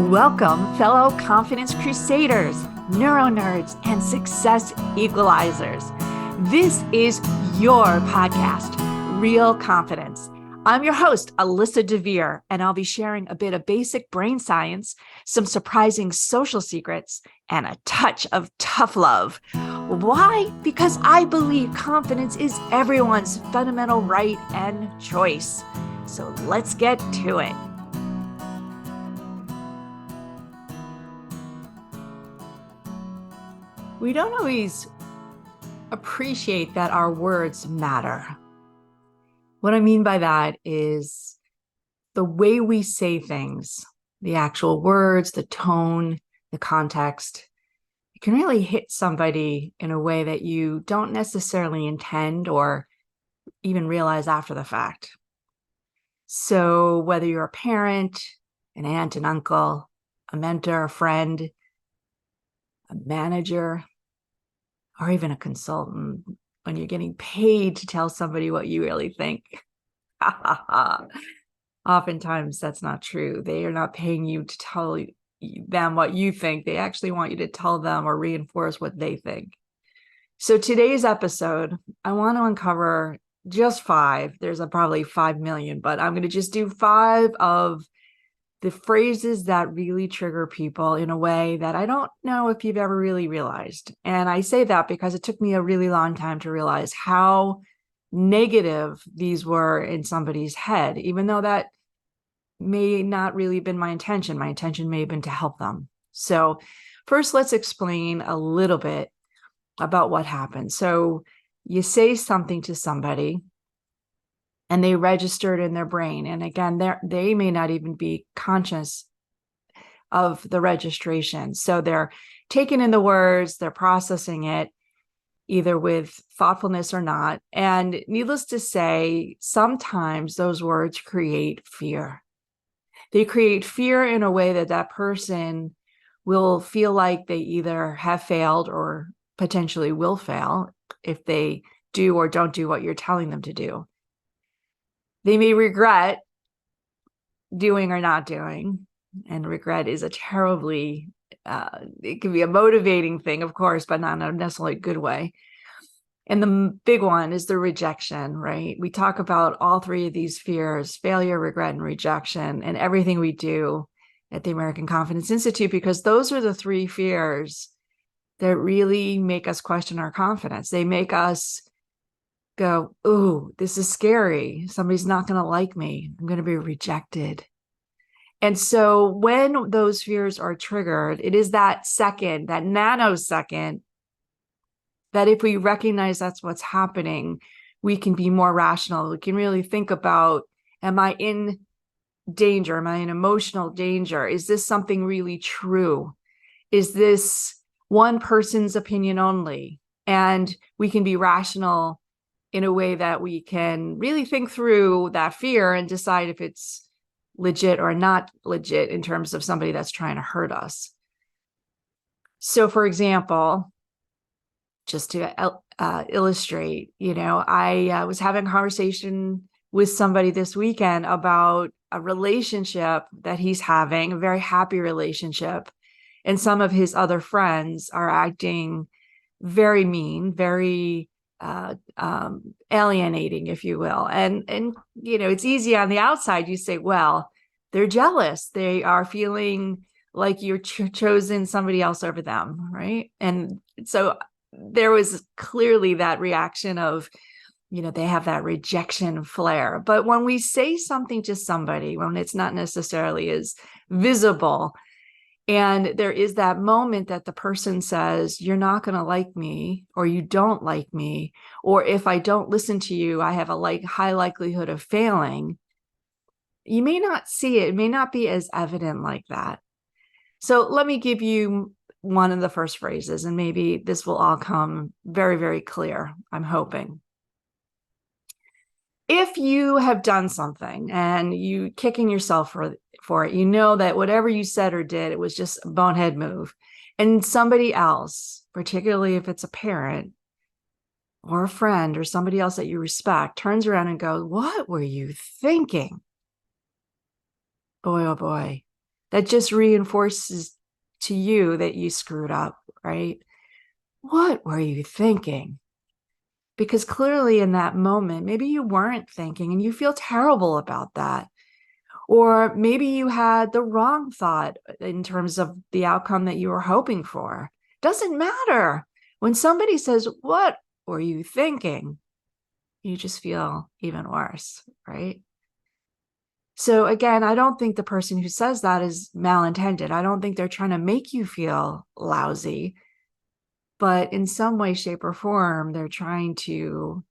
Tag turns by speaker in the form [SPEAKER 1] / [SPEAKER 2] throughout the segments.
[SPEAKER 1] Welcome, fellow confidence crusaders, neuro nerds, and success equalizers. This is your podcast, Real Confidence. I'm your host, Alyssa DeVere, and I'll be sharing a bit of basic brain science, some surprising social secrets, and a touch of tough love. Why? Because I believe confidence is everyone's fundamental right and choice. So let's get to it. We don't always appreciate that our words matter. What I mean by that is the way we say things, the actual words, the tone, the context, it can really hit somebody in a way that you don't necessarily intend or even realize after the fact. So whether you're a parent, an aunt, an uncle, a mentor, a friend, a manager, or even a consultant, when you're getting paid to tell somebody what you really think. Oftentimes that's not true. They are not paying you to tell them what you think. They actually want you to tell them or reinforce what they think. So today's episode, I want to uncover just 5. There's probably 5 million, but I'm going to just do 5 of the phrases that really trigger people in a way that I don't know if you've ever really realized. And I say that because it took me a really long time to realize how negative these were in somebody's head, even though that may not really have been my intention. My intention may have been to help them. So first, let's explain a little bit about what happened. So you say something to somebody, and they register it in their brain. And again, they may not even be conscious of the registration. So they're taking in the words, they're processing it, either with thoughtfulness or not. And needless to say, sometimes those words create fear. They create fear in a way that that person will feel like they either have failed or potentially will fail if they do or don't do what you're telling them to do. They may regret doing or not doing, and regret is a terribly, it can be a motivating thing, of course, but not in a necessarily good way. And the big one is the rejection, right? We talk about all 3 of these fears: failure, regret, and rejection, and everything we do at the American Confidence Institute, because those are the 3 fears that really make us question our confidence. They make us go, ooh, this is scary. Somebody's not going to like me. I'm going to be rejected. And so when those fears are triggered, it is that second, that nanosecond, that if we recognize that's what's happening, we can be more rational. We can really think about, am I in danger? Am I in emotional danger? Is this something really true? Is this one person's opinion only? And we can be rational in a way that we can really think through that fear and decide if it's legit or not legit in terms of somebody that's trying to hurt us. So, for example, just to illustrate, I was having a conversation with somebody this weekend about a relationship that he's having, a very happy relationship. And some of his other friends are acting very mean, very alienating, if you will. And it's easy on the outside. You say, well, they're jealous. They are feeling like you're chosen somebody else over them, right? And so there was clearly that reaction of, they have that rejection flare. But when we say something to somebody, when it's not necessarily as visible, and there is that moment that the person says, you're not going to like me, or you don't like me, or if I don't listen to you, I have a high likelihood of failing. You may not see it. It may not be as evident like that. So let me give you one of the first phrases, and maybe this will all come very, very clear, I'm hoping. If you have done something and you kicking yourself for it, you know that whatever you said or did, it was just a bonehead move. And somebody else, particularly if it's a parent or a friend or somebody else that you respect, turns around and goes, what were you thinking? Boy, oh boy. that just reinforces to you that you screwed up, right? What were you thinking? Because clearly in that moment, maybe you weren't thinking and you feel terrible about that. Or maybe you had the wrong thought in terms of the outcome that you were hoping for. Doesn't matter. When somebody says, "What were you thinking?" you just feel even worse, right? So again, I don't think the person who says that is malintended. I don't think they're trying to make you feel lousy, but in some way, shape, or form, they're trying to,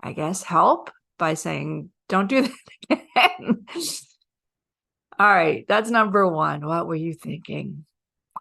[SPEAKER 1] I guess, help by saying, don't do that again. All right, that's number one. What were you thinking?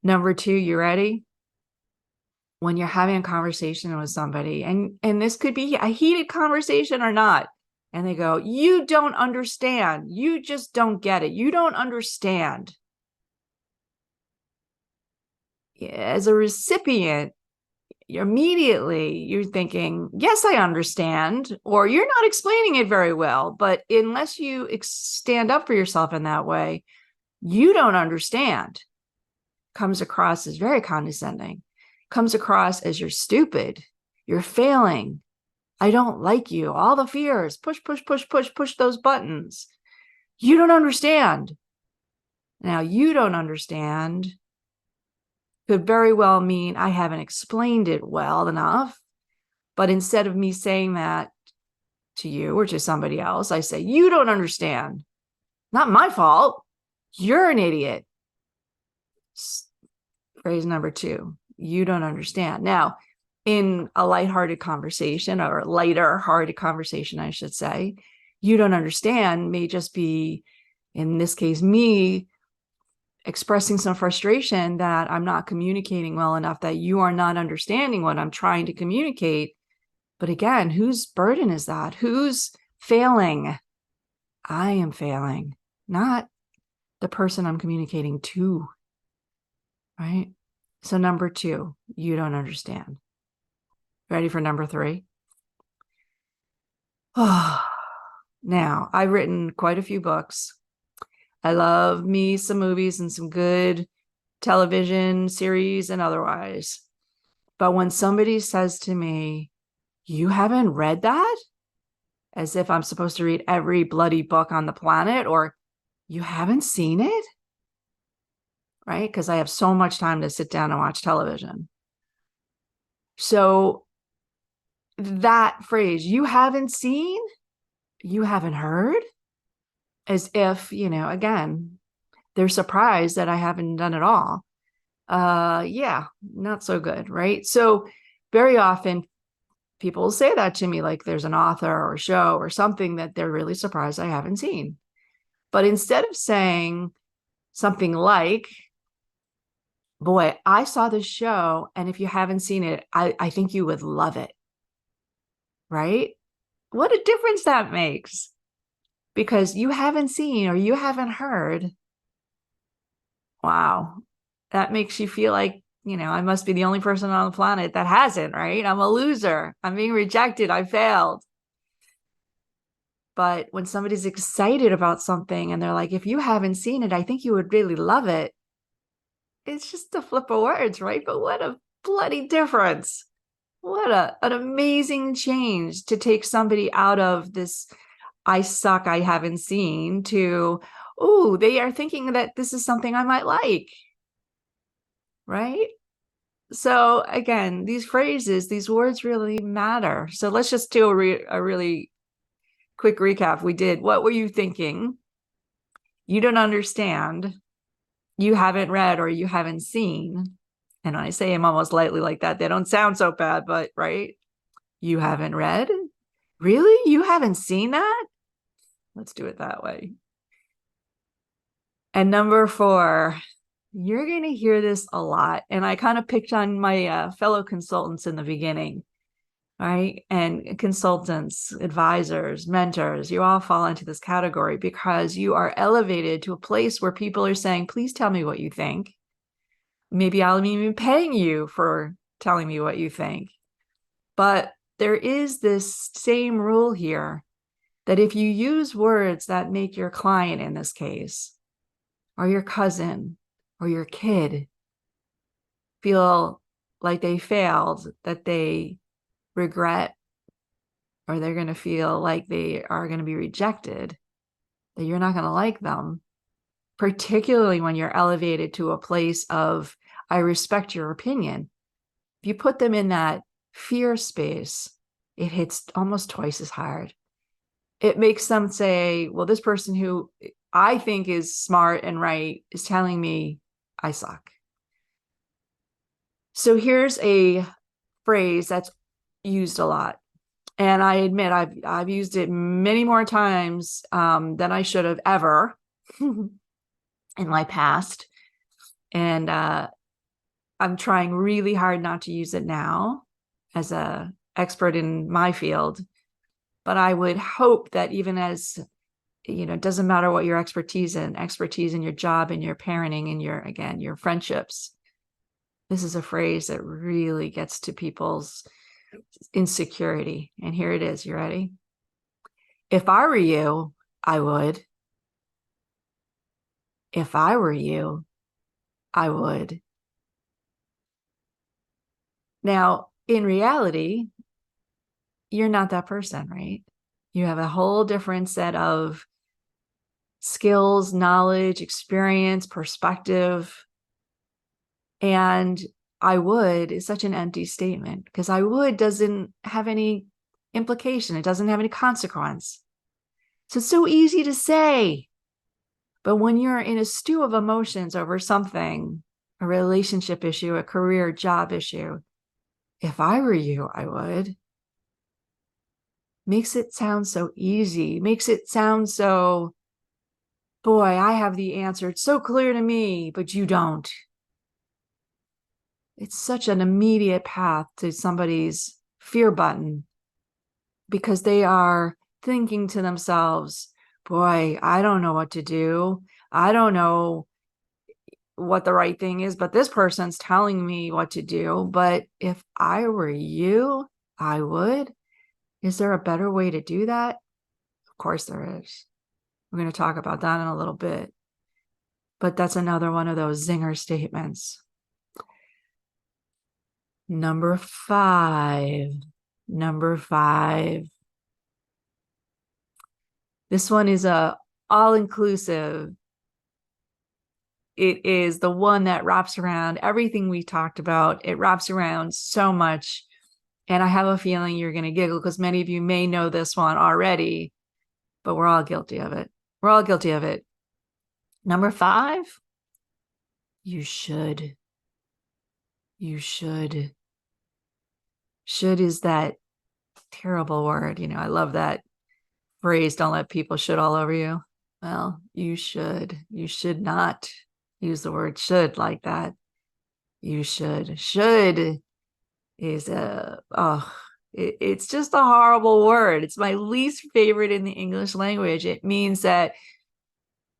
[SPEAKER 1] Number two, you ready? When you're having a conversation with somebody, and this could be a heated conversation or not, and they go, "You don't understand. You just don't get it. You don't understand." As a recipient, you're thinking, "Yes, I understand," or "You're not explaining it very well." But unless you stand up for yourself in that way, "You don't understand" comes across as very condescending, comes across as you're stupid, you're failing, I don't like you, all the fears, push, push, push, push, push those buttons. You don't understand. Now, you don't understand could very well mean I haven't explained it well enough. But instead of me saying that to you or to somebody else, I say, you don't understand. Not my fault. You're an idiot. Phrase number two, you don't understand. Now, in a lighthearted conversation, or lighter hearted conversation, I should say, you don't understand may just be, in this case, me expressing some frustration that I'm not communicating well enough, that you are not understanding what I'm trying to communicate. But again, whose burden is that? Who's failing? I am failing, not the person I'm communicating to, right? So number two, you don't understand. Ready for number three? Oh, now, I've written quite a few books. I love me some movies and some good television series and otherwise. But when somebody says to me, "You haven't read that?" as if I'm supposed to read every bloody book on the planet, or "You haven't seen it?" right? Because I have so much time to sit down and watch television. So that phrase, "you haven't seen," "you haven't heard," as if, again, they're surprised that I haven't done it all. Yeah, not so good, right? So very often people will say that to me, like there's an author or a show or something that they're really surprised I haven't seen. But instead of saying something like, "Boy, I saw this show, and if you haven't seen it, I think you would love it," right? What a difference that makes. Because you haven't seen or you haven't heard. Wow. That makes you feel like, I must be the only person on the planet that hasn't, right? I'm a loser. I'm being rejected. I failed. But when somebody's excited about something and they're like, "If you haven't seen it, I think you would really love it," it's just a flip of words, right? But what a bloody difference. What an amazing change to take somebody out of this "I suck, I haven't seen" to, "Oh, they are thinking that this is something I might like," right? So again, these phrases, these words really matter. So let's just do a really quick recap. We did, what were you thinking? You don't understand. You haven't read or you haven't seen. And I say them almost lightly like that. They don't sound so bad, but right? You haven't read? Really? You haven't seen that? Let's do it that way. And number four, you're going to hear this a lot. And I kind of picked on my fellow consultants in the beginning, right? And consultants, advisors, mentors, you all fall into this category because you are elevated to a place where people are saying, "Please tell me what you think." Maybe I'll even paying you for telling me what you think. But there is this same rule here that if you use words that make your client, in this case, or your cousin or your kid feel like they failed, that they regret, or they're going to feel like they are going to be rejected, that you're not going to like them, particularly when you're elevated to a place of, I respect your opinion. If you put them in that fear space, it hits almost twice as hard. It makes them say, well, this person who I think is smart and right is telling me I suck. So here's a phrase that's used a lot. And I admit I've used it many more times than I should have ever in my past. And I'm trying really hard not to use it now as an expert in my field. But I would hope that even as, it doesn't matter what your expertise in your job and your parenting and your friendships. This is a phrase that really gets to people's insecurity. And here it is. You ready? If I were you, I would. If I were you, I would. Now, in reality, you're not that person, right? You have a whole different set of skills, knowledge, experience, perspective. And I would is such an empty statement, because I would doesn't have any implication. It doesn't have any consequence. So it's so easy to say. But when you're in a stew of emotions over something, a relationship issue, a career, job issue, if I were you, I would, makes it sound so easy, makes it sound so, boy, I have the answer. It's so clear to me, but you don't. It's such an immediate path to somebody's fear button, because they are thinking to themselves, boy, I don't know what to do. I don't know what the right thing is, but this person's telling me what to do. But if I were you, I would. Is there a better way to do that? Of course there is. We're going to talk about that in a little bit. But that's another one of those zinger statements. Number five. This one is a all-inclusive. It is the one that wraps around everything we talked about. It wraps around so much. And I have a feeling you're going to giggle, because many of you may know this one already, but we're all guilty of it. We're all guilty of it. Number 5, you should. You should. Should is that terrible word. I love that phrase, don't let people should all over you. Well, you should. You should not use the word should like that. You should. Should is it's just a horrible word. It's my least favorite in the English language. It means that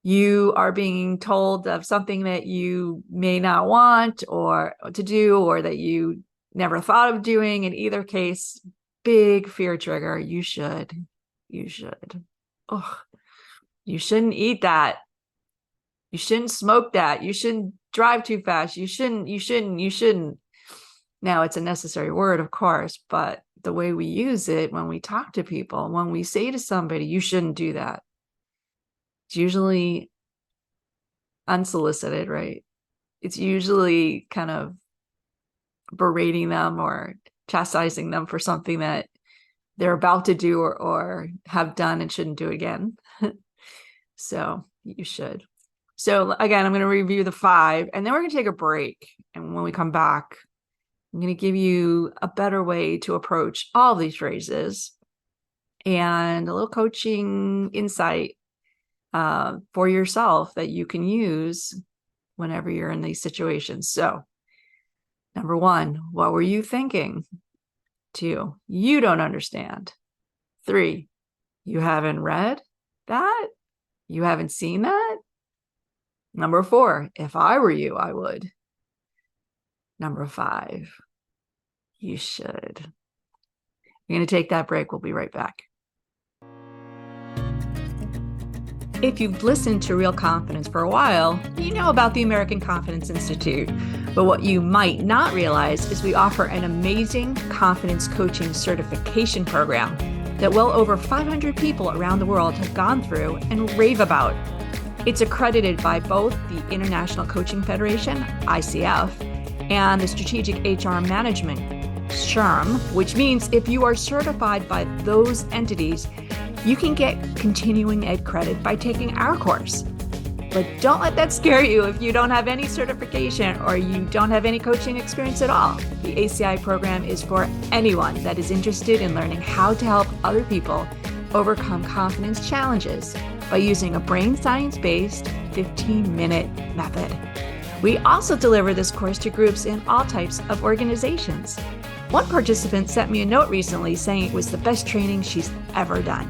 [SPEAKER 1] you are being told of something that you may not want or to do, or that you never thought of doing. In either case, big fear trigger. You should. Oh, you shouldn't eat that. You shouldn't smoke that. You shouldn't drive too fast. You shouldn't. Now, it's a necessary word, of course, but the way we use it when we talk to people, when we say to somebody, you shouldn't do that, it's usually unsolicited, right? It's usually kind of berating them or chastising them for something that they're about to do or have done and shouldn't do again. So you should. So again, I'm going to review the 5, and then we're going to take a break. And when we come back, I'm going to give you a better way to approach all these phrases and a little coaching insight for yourself that you can use whenever you're in these situations. So, number 1, what were you thinking? 2, you don't understand. 3, you haven't read that? You haven't seen that? Number 4, if I were you, I would. Number 5, you should. We're going to take that break. We'll be right back. If you've listened to Real Confidence for a while, you know about the American Confidence Institute. But what you might not realize is we offer an amazing confidence coaching certification program that well over 500 people around the world have gone through and rave about. It's accredited by both the International Coaching Federation, ICF, and the Strategic HR Management, SHRM, which means if you are certified by those entities, you can get continuing ed credit by taking our course. But don't let that scare you if you don't have any certification or you don't have any coaching experience at all. The ACI program is for anyone that is interested in learning how to help other people overcome confidence challenges by using a brain science-based 15-minute method. We also deliver this course to groups in all types of organizations. One participant sent me a note recently saying it was the best training she's ever done.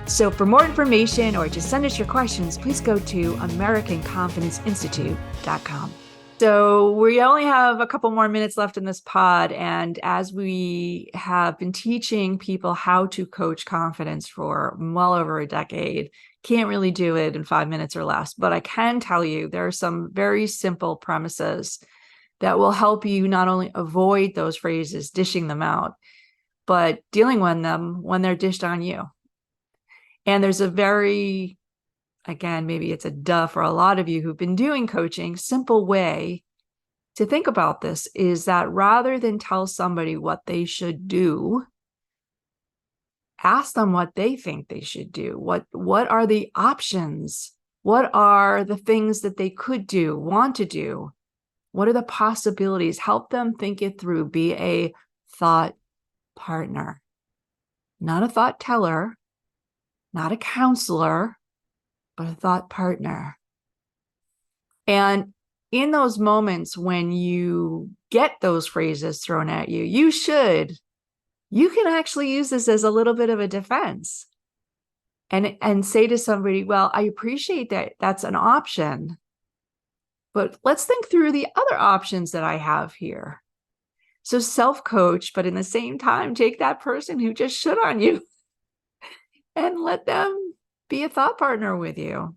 [SPEAKER 1] So for more information or to send us your questions, please go to AmericanConfidenceInstitute.com. So we only have a couple more minutes left in this pod. And as we have been teaching people how to coach confidence for well over a decade, can't really do it in 5 minutes or less. But I can tell you there are some very simple premises that will help you not only avoid those phrases, dishing them out, but dealing with them when they're dished on you. And there's a very, again, maybe it's a duh for a lot of you who've been doing coaching, simple way to think about this is that rather than tell somebody what they should do, ask them what they think they should do. What are the options? What are the things that they could do, want to do? What are the possibilities? Help them think it through. Be a thought partner, not a thought teller, not a counselor, but a thought partner. And in those moments when you get those phrases thrown at you, you can actually use this as a little bit of a defense and say to somebody, well, I appreciate that that's an option, but let's think through the other options that I have here. So self-coach, but in the same time, take that person who just shit on you and let them be a thought partner with you.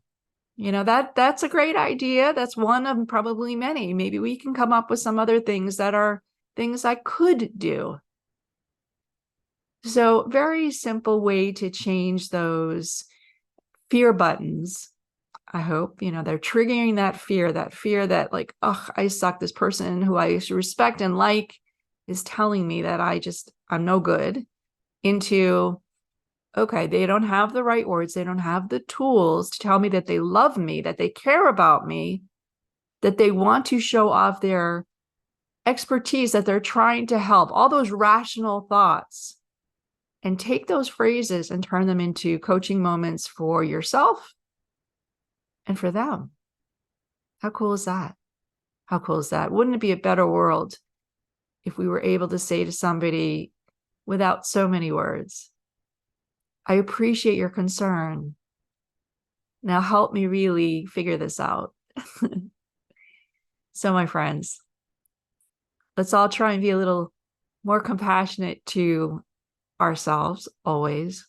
[SPEAKER 1] You know, that's a great idea. That's one of probably many. Maybe we can come up with some other things that are things I could do. So very simple way to change those fear buttons. I hope, they're triggering that fear that like, oh, I suck. This person who I respect and like is telling me that I'm no good, into, okay, they don't have the right words. They don't have the tools to tell me that they love me, that they care about me, that they want to show off their expertise, that they're trying to help, all those rational thoughts, and take those phrases and turn them into coaching moments for yourself and for them. How cool is that? How cool is that? Wouldn't it be a better world if we were able to say to somebody without so many words, I appreciate your concern. Now help me really figure this out. So my friends, let's all try and be a little more compassionate to ourselves always,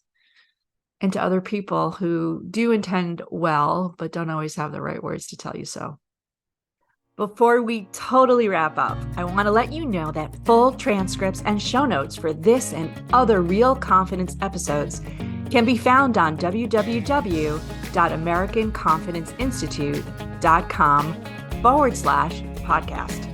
[SPEAKER 1] and to other people who do intend well, but don't always have the right words to tell you so. Before we totally wrap up, I want to let you know that full transcripts and show notes for this and other Real Confidence episodes can be found on www.americanconfidenceinstitute.com/podcast.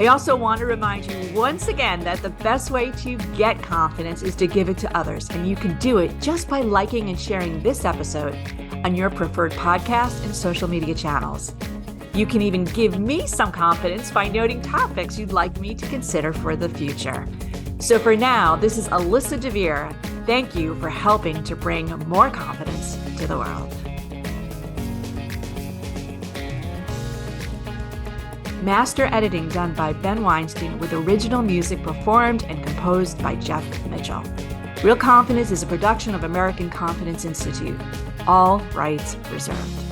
[SPEAKER 1] I also want to remind you once again that the best way to get confidence is to give it to others. And you can do it just by liking and sharing this episode on your preferred podcast and social media channels. You can even give me some confidence by noting topics you'd like me to consider for the future. So for now, this is Alyssa DeVere. Thank you for helping to bring more confidence to the world. Master editing done by Ben Weinstein with original music performed and composed by Jeff Mitchell. Real Confidence is a production of American Confidence Institute. All rights reserved.